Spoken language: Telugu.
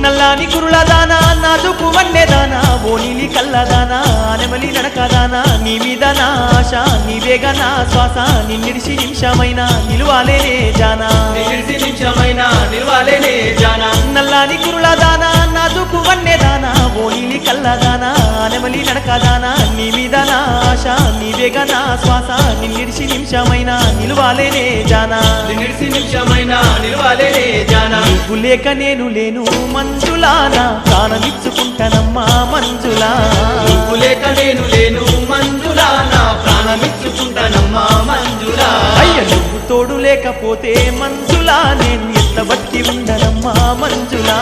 నల్లాని కురులదానా నాజుకు వన్నెదానా ఓ నీలి కల్లదానా నెమలి నడకదానా నీ మీద నా ఆశ నీవేగా నా శ్వాస నిన్నిడిసి నిమిషమైనా నిలువాలేనే జానా నల్లాని కురులదానా నాజుకు వన్నెదానా ఓ నీలి కల్లదానా నెమలి నడకదానా నీ మీద నా ఆశ నీవేగా నా శ్వాస నిన్నిడిసి నిమిషమైనా నిలువాలేనే జానా నువ్వు లేక నేను లేను మంజులానా ప్రాణమిచ్చుకుంటానమ్మా మంజులా నువ్వు లేక నేను లేను మంజులా నా ప్రాణమిచ్చుకుంటానమ్మా మంజులా అయ్య నువ్వు తోడు లేకపోతే మంజులా నేను ఎట్ల బతికి ఉండనమ్మా మంజులా